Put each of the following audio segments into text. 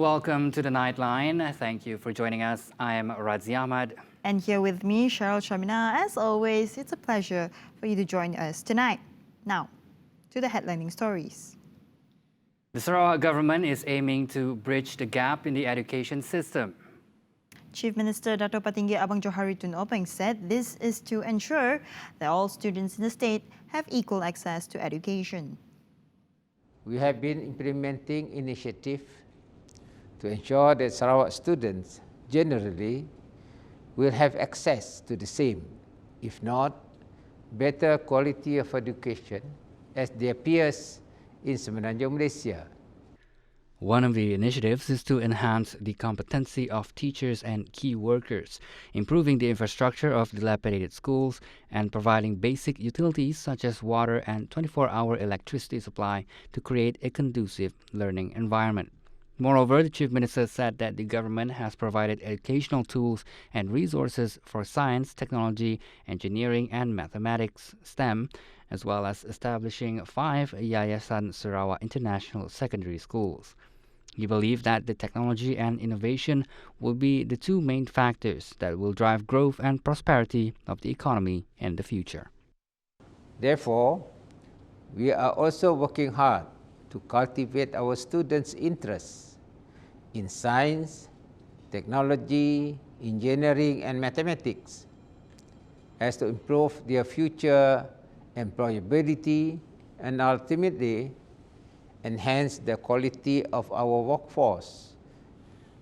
welcome to the Nightline. Thank you for joining us. I am Razi Ahmad. And here with me, Cheryl Shamina. As always, it's a pleasure for you to join us tonight. Now, to the headlining stories. The Sarawak government is aiming to bridge the gap in the education system. Chief Minister Dato Patinggi Abang Johari Tun Openg said this is to ensure that all students in the state have equal access to education. We have been implementing initiatives to ensure that Sarawak students generally will have access to the same, if not better quality of education as their peers in Semenanjung, Malaysia. One of the initiatives is to enhance the competency of teachers and key workers, improving the infrastructure of dilapidated schools and providing basic utilities such as water and 24-hour electricity supply to create a conducive learning environment. Moreover, the Chief Minister said that the government has provided educational tools and resources for science, technology, engineering and mathematics, STEM, as well as establishing 5 Yayasan Sarawak International Secondary Schools. He believed that the technology and innovation will be the two main factors that will drive growth and prosperity of the economy in the future. Therefore, we are also working hard to cultivate our students' interests in science, technology, engineering, and mathematics, as to improve their future employability and ultimately enhance the quality of our workforce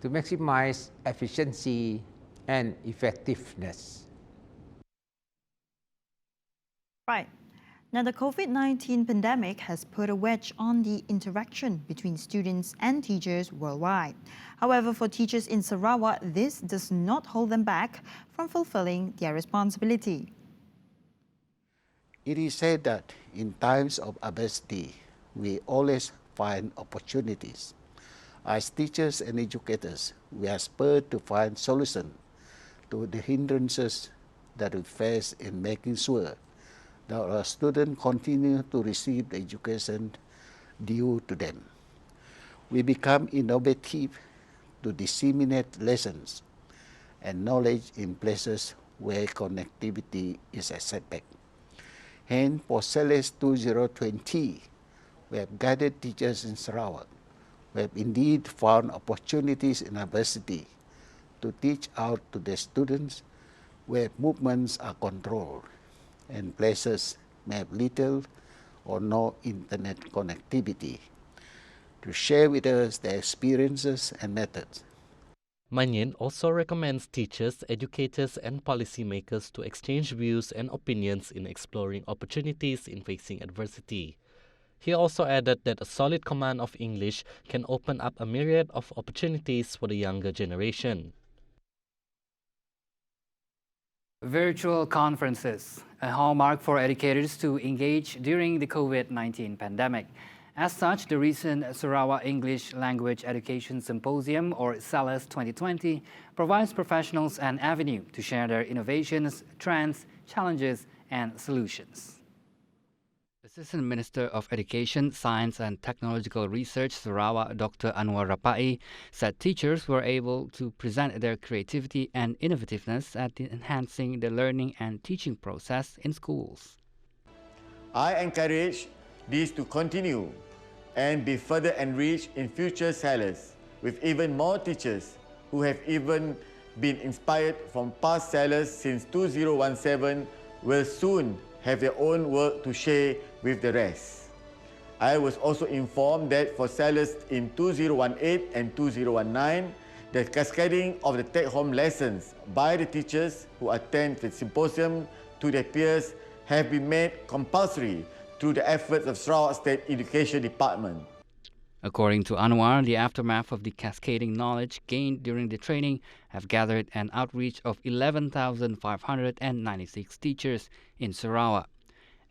to maximize efficiency and effectiveness. Right. Now, the COVID-19 pandemic has put a wedge on the interaction between students and teachers worldwide. However, for teachers in Sarawak, this does not hold them back from fulfilling their responsibility. It is said that in times of adversity, we always find opportunities. As teachers and educators, we are spurred to find solutions to the hindrances that we face in making sure that our students continue to receive the education due to them. We become innovative to disseminate lessons and knowledge in places where connectivity is a setback. Hence, for SELES 2020, we have guided teachers in Sarawak. We have indeed found opportunities in adversity to teach out to the students where movements are controlled and places may have little or no internet connectivity, to share with us their experiences and methods. Manyin also recommends teachers, educators and policymakers to exchange views and opinions in exploring opportunities in facing adversity. He also added that a solid command of English can open up a myriad of opportunities for the younger generation. Virtual conferences, a hallmark for educators to engage during the COVID-19 pandemic. As such, the recent Sarawak English Language Education Symposium, or SELES 2020, provides professionals an avenue to share their innovations, trends, challenges, and solutions. Assistant Minister of Education, Science and Technological Research, Sarawak, Dr. Anwar Rapai, said teachers were able to present their creativity and innovativeness at enhancing the learning and teaching process in schools. I encourage this to continue and be further enriched in future SELES with even more teachers who have even been inspired from past SELES since 2017 will soon have their own work to share with the rest. I was also informed that for SELES in 2018 and 2019, the cascading of the take-home lessons by the teachers who attend the symposium to their peers have been made compulsory through the efforts of Sarawak State Education Department. According to Anwar, the aftermath of the cascading knowledge gained during the training have gathered an outreach of 11,596 teachers in Sarawak,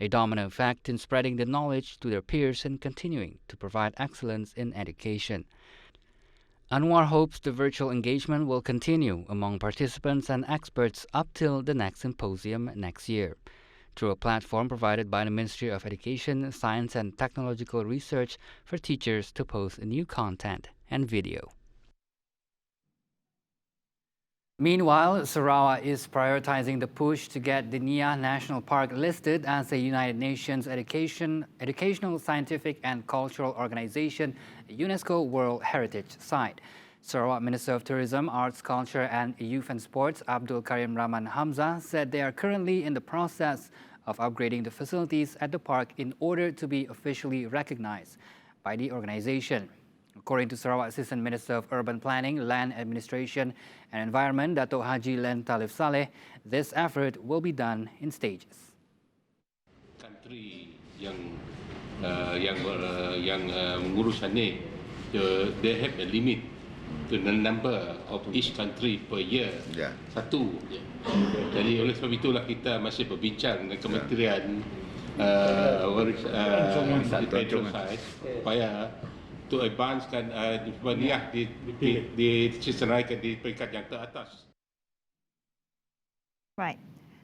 a domino effect in spreading the knowledge to their peers and continuing to provide excellence in education. Anwar hopes the virtual engagement will continue among participants and experts up till the next symposium next year, through a platform provided by the Ministry of Education, Science and Technological Research for teachers to post new content and video. Meanwhile, Sarawak is prioritizing the push to get the Nia National Park listed as a United Nations educational, scientific and cultural organization, a UNESCO World Heritage Site. Sarawak Minister of Tourism, Arts, Culture and Youth and Sports, Abdul Karim Rahman Hamzah, said they are currently in the process of upgrading the facilities at the park in order to be officially recognized by the organization. According to Sarawak Assistant Minister of Urban Planning, Land Administration and Environment, Dato' Haji Len Talif Saleh, this effort will be done in stages. Country yang mengurusannya, they have a limit to the number of each country per year. Yeah. Satu. Jadi oleh sebab itulah kita masih berbincang dengan Kementerian supaya to advancekan Niah disenaraikan di peringkat yang teratas. Right.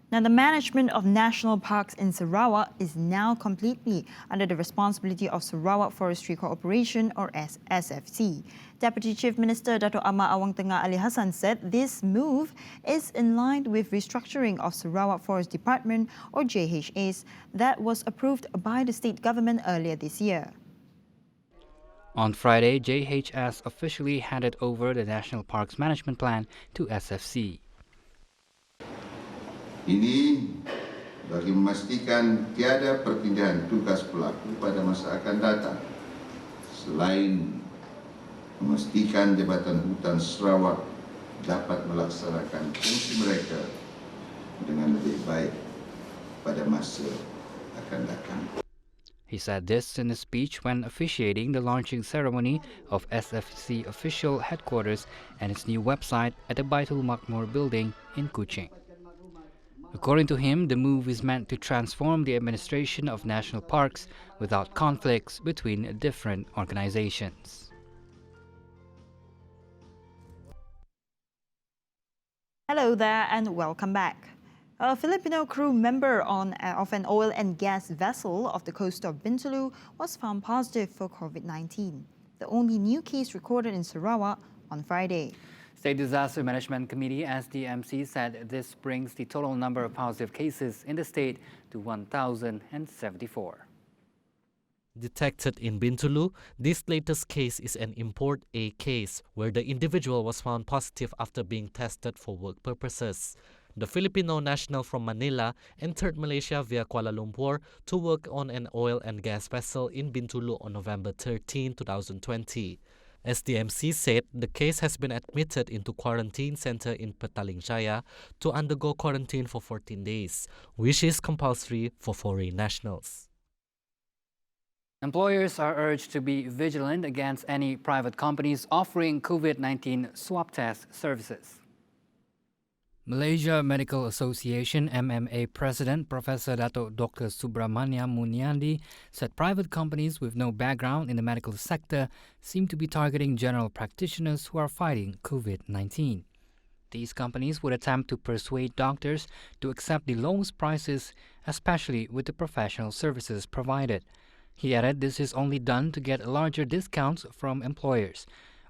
Now, the management of national parks in Sarawak is now completely under the responsibility of Sarawak Forestry Corporation, or SFC. Deputy Chief Minister Dato' Ahmad Awang Tengah Ali Hassan said this move is in line with restructuring of Sarawak Forest Department, or JHS, that was approved by the state government earlier this year. On Friday, JHS officially handed over the National Parks Management Plan to SFC. Ini bagi memastikan tiada perpindahan tugas pelaku pada masa akan datang, selain memastikan Jabatan Hutan Sarawak dapat melaksanakan fungsi mereka dengan lebih baik pada masa akan datang. He said this in a speech when officiating the launching ceremony of SFC official headquarters and its new website at the Baitul Makmur building in Kuching. According to him, the move is meant to transform the administration of national parks without conflicts between different organizations. Hello there and welcome back. A Filipino crew member of an oil and gas vessel off the coast of Bintulu was found positive for COVID-19, the only new case recorded in Sarawak on Friday. State Disaster Management Committee (SDMC) said this brings the total number of positive cases in the state to 1,074. Detected in Bintulu, this latest case is an Import A case where the individual was found positive after being tested for work purposes. The Filipino national from Manila entered Malaysia via Kuala Lumpur to work on an oil and gas vessel in Bintulu on November 13, 2020. SDMC said the case has been admitted into quarantine center in Petaling Jaya to undergo quarantine for 14 days, which is compulsory for foreign nationals. Employers are urged to be vigilant against any private companies offering COVID-19 swab test services. Malaysia Medical Association MMA President Professor Dato' Dr. Subramaniam Muniandi said private companies with no background in the medical sector seem to be targeting general practitioners who are fighting COVID-19. These companies would attempt to persuade doctors to accept the lowest prices, especially with the professional services provided. He added this is only done to get larger discounts from employers.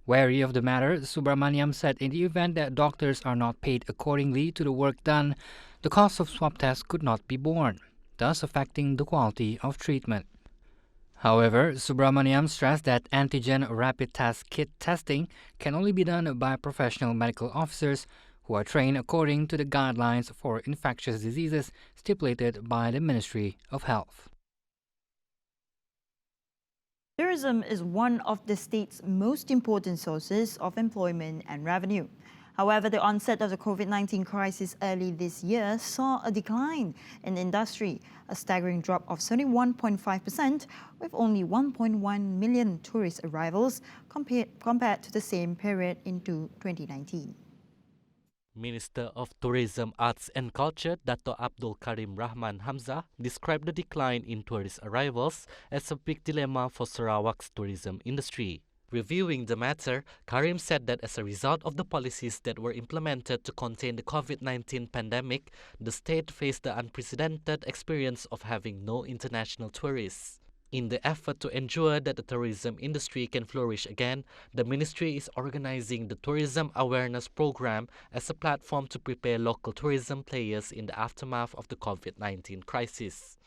Wary of the matter, Subramaniam said in the event that doctors are not paid accordingly to the work done, the cost of swab tests could not be borne, thus affecting the quality of treatment. However, Subramaniam stressed that antigen rapid test kit testing can only be done by professional medical officers who are trained according to the guidelines for infectious diseases stipulated by the Ministry of Health. Tourism is one of the state's most important sources of employment and revenue. However, the onset of the COVID-19 crisis early this year saw a decline in the industry, a staggering drop of 71.5%, with only 1.1 million tourist arrivals compared to the same period in 2019. Minister of Tourism, Arts and Culture Dato' Abdul Karim Rahman Hamzah described the decline in tourist arrivals as a big dilemma for Sarawak's tourism industry. Reviewing the matter, Karim said that as a result of the policies that were implemented to contain the COVID-19 pandemic, the state faced the unprecedented experience of having no international tourists. In the effort to ensure that the tourism industry can flourish again, the ministry is organizing the Tourism Awareness Program as a platform to prepare local tourism players in the aftermath of the COVID-19 crisis.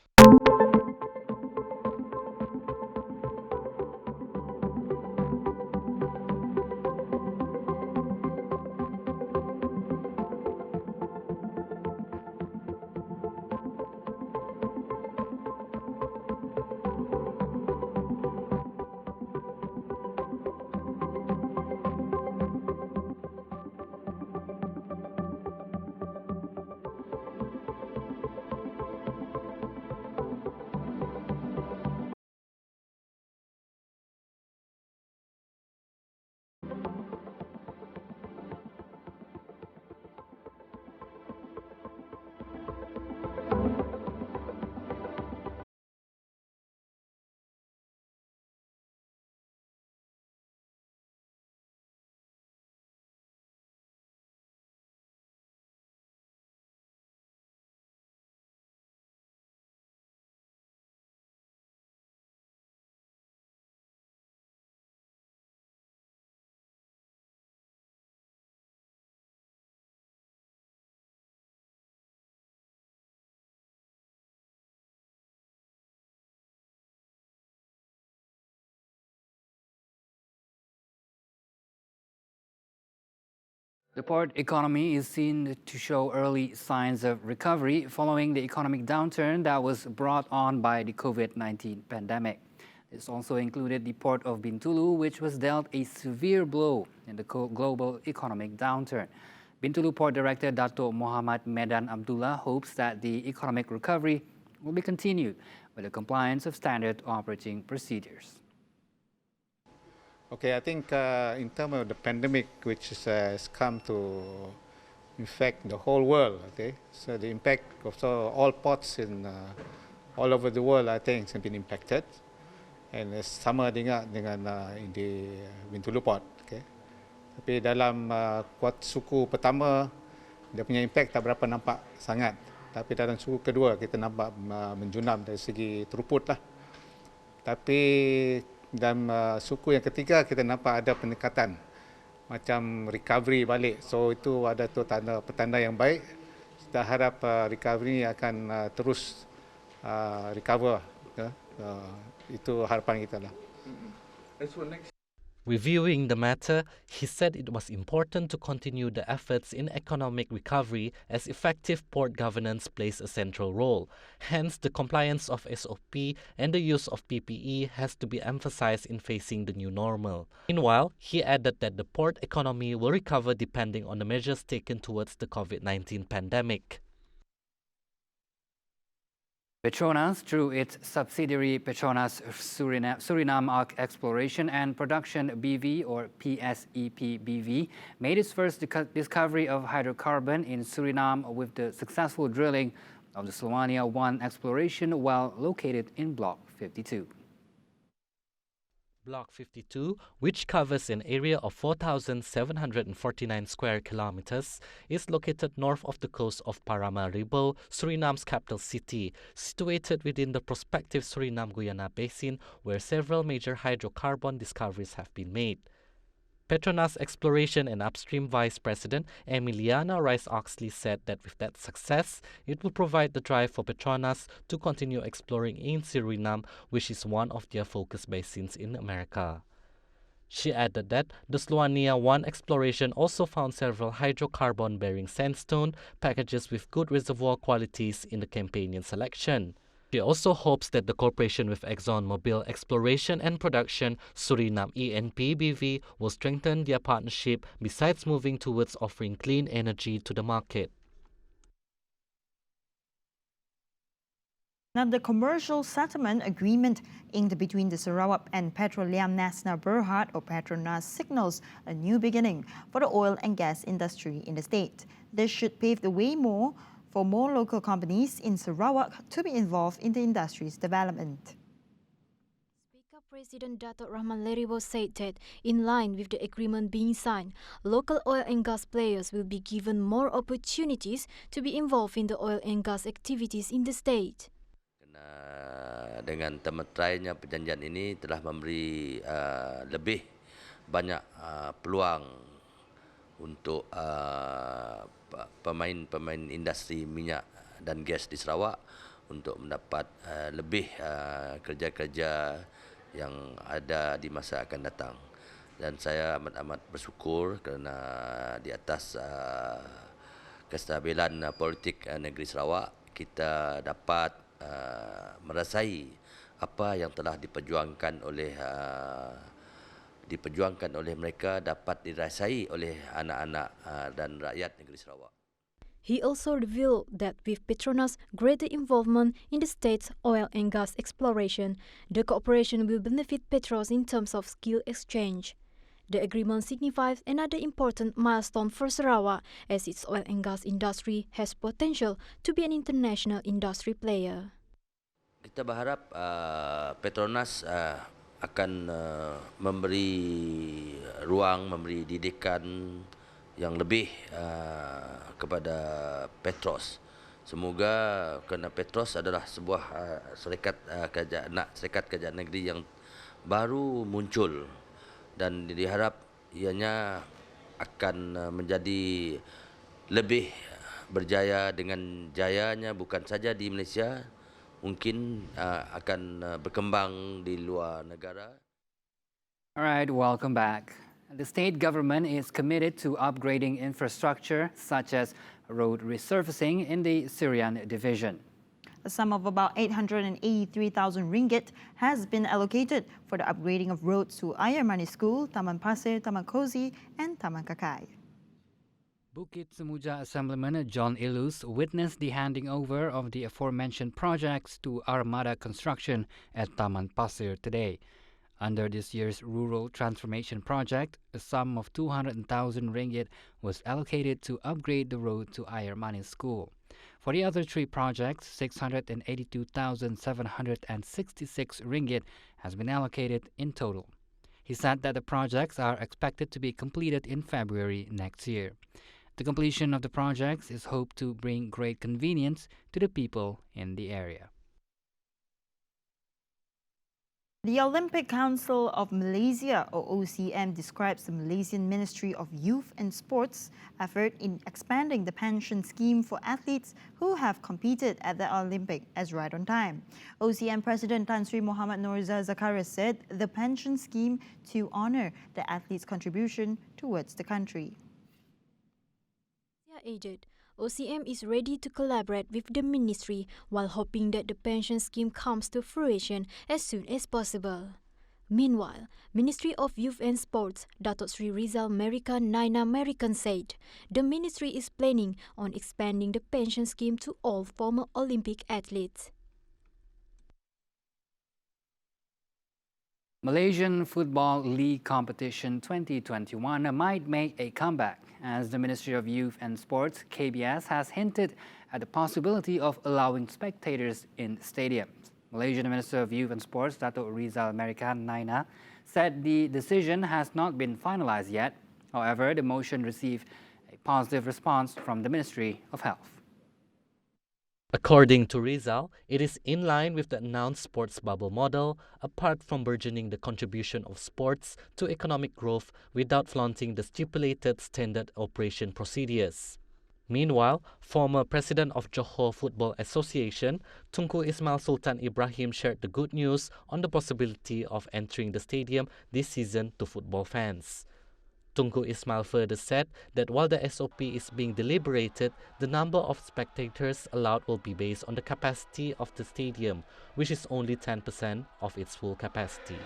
The port economy is seen to show early signs of recovery following the economic downturn that was brought on by the COVID-19 pandemic. This also included the port of Bintulu, which was dealt a severe blow in the global economic downturn. Bintulu Port Director Dato' Muhammad Medan Abdullah hopes that the economic recovery will be continued with the compliance of standard operating procedures. Okay, I think in terms of the pandemic, which has come to infect the whole world, okay, so the impact of all ports in all over the world, I think, has been impacted, and sama dengan di Bintulu Port, okay. Tapi dalam suku pertama, dia punya impact tak berapa nampak sangat, tapi dalam suku kedua kita nampak menjunam dari segi throughput lah. Tapi dan suku yang ketiga kita nampak ada peningkatan macam recovery balik, so itu ada tu petanda yang baik. Kita harap recovery akan terus recover, itu harapan kita lah. Reviewing the matter, he said it was important to continue the efforts in economic recovery as effective port governance plays a central role. Hence, the compliance of SOP and the use of PPE has to be emphasized in facing the new normal. Meanwhile, he added that the port economy will recover depending on the measures taken towards the COVID-19 pandemic. Petronas, through its subsidiary Petronas Suriname Exploration and Production BV, or PSEP BV, made its first discovery of hydrocarbon in Suriname with the successful drilling of the Sloania-1 exploration well located in Block 52. Block 52, which covers an area of 4,749 square kilometers, is located north of the coast of Paramaribo, Suriname's capital city, situated within the prospective Suriname-Guyana basin, where several major hydrocarbon discoveries have been made. Petronas Exploration and Upstream Vice President Emiliana Rice-Oxley said that with that success, it will provide the drive for Petronas to continue exploring in Suriname, which is one of their focus basins in America. She added that the Sloania-1 exploration also found several hydrocarbon-bearing sandstone packages with good reservoir qualities in the Campanian selection. She also hopes that the cooperation with ExxonMobil Exploration and Production, Suriname ENP BV, will strengthen their partnership besides moving towards offering clean energy to the market. Now, the commercial settlement agreement inked between the Sarawak and Petroleum Nasional Berhad, or Petronas, signals a new beginning for the oil and gas industry in the state. This should pave the way for more local companies in Sarawak to be involved in the industry's development. Speaker President Dato' Rahman Leribo said that, in line with the agreement being signed, local oil and gas players will be given more opportunities to be involved in the oil and gas activities in the state. Dengan termeterainya perjanjian ini telah memberi lebih banyak peluang untuk pemain-pemain industri minyak dan gas di Sarawak untuk mendapat lebih kerja-kerja yang ada di masa akan datang. Dan saya amat-amat bersyukur kerana di atas kestabilan politik negeri Sarawak, kita dapat merasai apa yang telah diperjuangkan oleh mereka dapat dirasai oleh anak-anak dan rakyat negeri Sarawak. He also revealed that with Petronas' greater involvement in the state's oil and gas exploration, the cooperation will benefit Petros in terms of skill exchange. The agreement signifies another important milestone for Sarawak as its oil and gas industry has potential to be an international industry player. Kita berharap Petronas akan memberi ruang, memberi didikan yang lebih kepada Petros. Semoga kerana Petros adalah sebuah syarikat kerajaan negeri yang baru muncul dan diharap ianya akan menjadi lebih berjaya dengan jayanya bukan saja di Malaysia, mungkin akan berkembang di luar negara. All right, welcome back. The state government is committed to upgrading infrastructure such as road resurfacing in the Syrian division. A sum of about 883,000 ringgit has been allocated for the upgrading of roads to Ayer Manis School, Taman Pasir, Taman Kozi, and Taman Kakai. Bukit Semuja Assemblyman John Ilus witnessed the handing over of the aforementioned projects to Armada Construction at Taman Pasir today. Under this year's Rural Transformation Project, a sum of 200,000 ringgit was allocated to upgrade the road to Ayer Manis School. For the other three projects, 682,766 ringgit has been allocated in total. He said that the projects are expected to be completed in February next year. The completion of the projects is hoped to bring great convenience to the people in the area. The Olympic Council of Malaysia, or OCM, describes the Malaysian Ministry of Youth and Sports' effort in expanding the pension scheme for athletes who have competed at the Olympic as right on time. OCM President Tan Sri Muhammad Noriza Zakaria said the pension scheme to honour the athletes' contribution towards the country. Aided, OCM is ready to collaborate with the ministry while hoping that the pension scheme comes to fruition as soon as possible. Meanwhile, Ministry of Youth and Sports, Datuk Sri Rizal Merican Naina Merican said the ministry is planning on expanding the pension scheme to all former Olympic athletes. Malaysian Football League Competition 2021 might make a comeback as the Ministry of Youth and Sports, KBS, has hinted at the possibility of allowing spectators in stadiums. Malaysian Minister of Youth and Sports, Datuk Rizal Merican Naina, said the decision has not been finalized yet. However, the motion received a positive response from the Ministry of Health. According to Rizal, it is in line with the announced sports bubble model, apart from burgeoning the contribution of sports to economic growth without flaunting the stipulated standard operation procedures. Meanwhile, former president of Johor Football Association, Tunku Ismail Sultan Ibrahim, shared the good news on the possibility of entering the stadium this season to football fans. Tunku Ismail further said that while the SOP is being deliberated, the number of spectators allowed will be based on the capacity of the stadium, which is only 10% of its full capacity.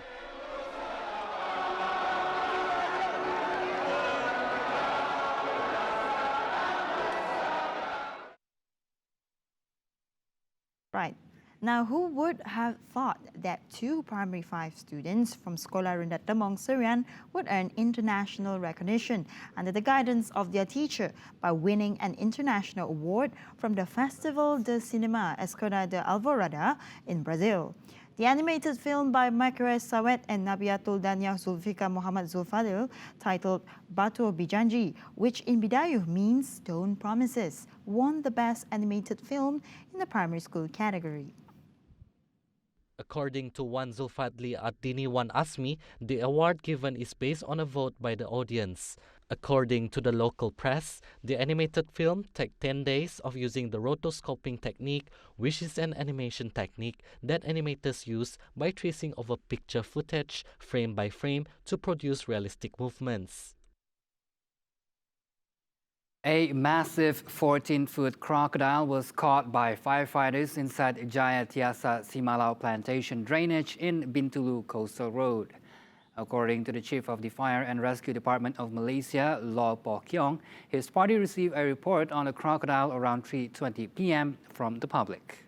Right. Now, who would have thought that two primary 5 students from Sekolah Rendah Temong Serian would earn international recognition under the guidance of their teacher by winning an international award from the Festival de Cinema Escola de Alvorada in Brazil. The animated film by Makarez Sawet and Nabiatul Daniah Zulfikar Muhammad Zulfadil, titled Batu Bijanji, which in Bidayuh means Stone Promises, won the Best Animated Film in the primary school category. According to Wan Zulfadli Ad-Dini Wan Asmi, the award given is based on a vote by the audience. According to the local press, the animated film took 10 days of using the rotoscoping technique, which is an animation technique that animators use by tracing over picture footage frame by frame to produce realistic movements. A massive 14-foot crocodile was caught by firefighters inside Jayatiasa Simalau plantation drainage in Bintulu Coastal Road. According to the Chief of the Fire and Rescue Department of Malaysia, Law Po Kiong, his party received a report on the crocodile around 3:20 p.m. from the public.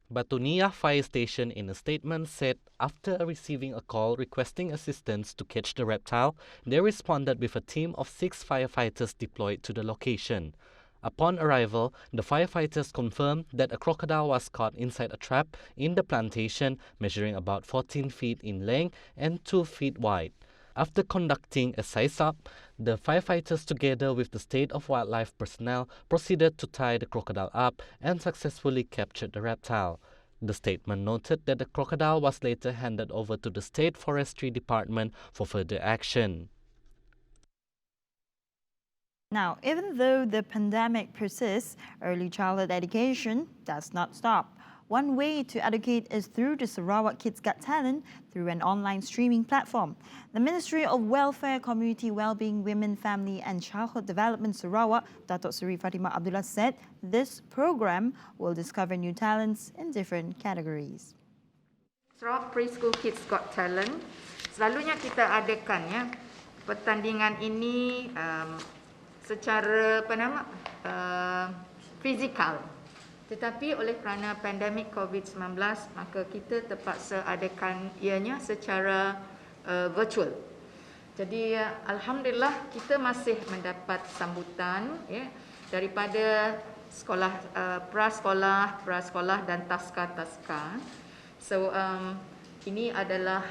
Batunia Fire Station in a statement said after receiving a call requesting assistance to catch the reptile, they responded with a team of 6 firefighters deployed to the location. Upon arrival, the firefighters confirmed that a crocodile was caught inside a trap in the plantation measuring about 14 feet in length and 2 feet wide. After conducting a size-up, the firefighters together with the State of Wildlife personnel proceeded to tie the crocodile up and successfully captured the reptile. The statement noted that the crocodile was later handed over to the State Forestry Department for further action. Now, even though the pandemic persists, early childhood education does not stop. One way to educate is through the Sarawak Kids Got Talent through an online streaming platform. The Ministry of Welfare, Community Wellbeing, Women, Family and Childhood Development Sarawak, Datuk Seri Fatimah Abdullah said this program will discover new talents in different categories. Sarawak Preschool Kids Got Talent, selalunya kita adakan ya pertandingan ini secara fizikal. Tetapi oleh kerana pandemik COVID-19, maka kita terpaksa adakan ianya secara virtual. Jadi alhamdulillah kita masih mendapat sambutan ya daripada sekolah prasekolah dan taska-taska. So ini adalah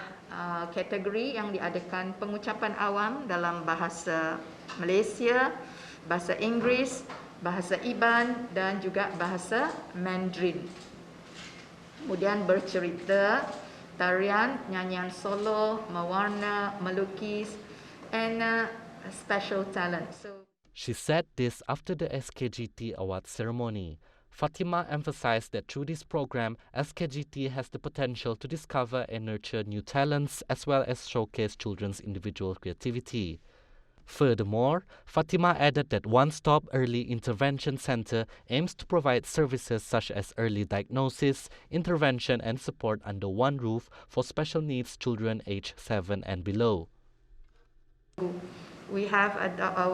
kategori yang diadakan pengucapan awam dalam bahasa Malaysia, bahasa Inggeris, bahasa Iban dan juga bahasa Mandarin. Kemudian bercerita, tarian, nyanyian solo, mewarna, melukis, and special talent. She said this after the SKGT Award ceremony. Fatimah emphasized that through this program, SKGT has the potential to discover and nurture new talents as well as showcase children's individual creativity. Furthermore, Fatimah added that One Stop Early Intervention Center aims to provide services such as early diagnosis, intervention and support under one roof for special needs children aged 7 and below. We have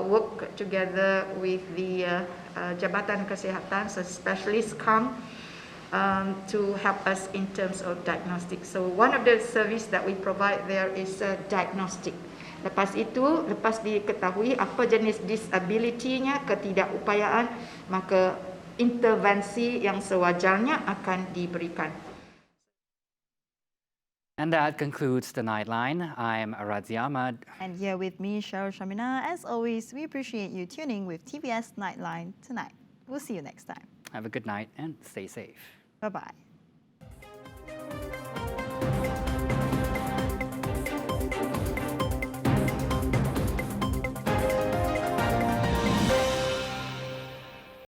work together with the Jabatan Kesihatan, so specialists come to help us in terms of diagnostics. So one of the service that we provide there is diagnostic. Lepas itu, lepas diketahui apa jenis disability-nya, ketidakupayaan, maka intervensi yang sewajarnya akan diberikan. And that concludes the Nightline. I'm Razi Ahmad. And here with me, Cheryl Shamina. As always, we appreciate you tuning with TVS Nightline tonight. We'll see you next time. Have a good night and stay safe. Bye-bye.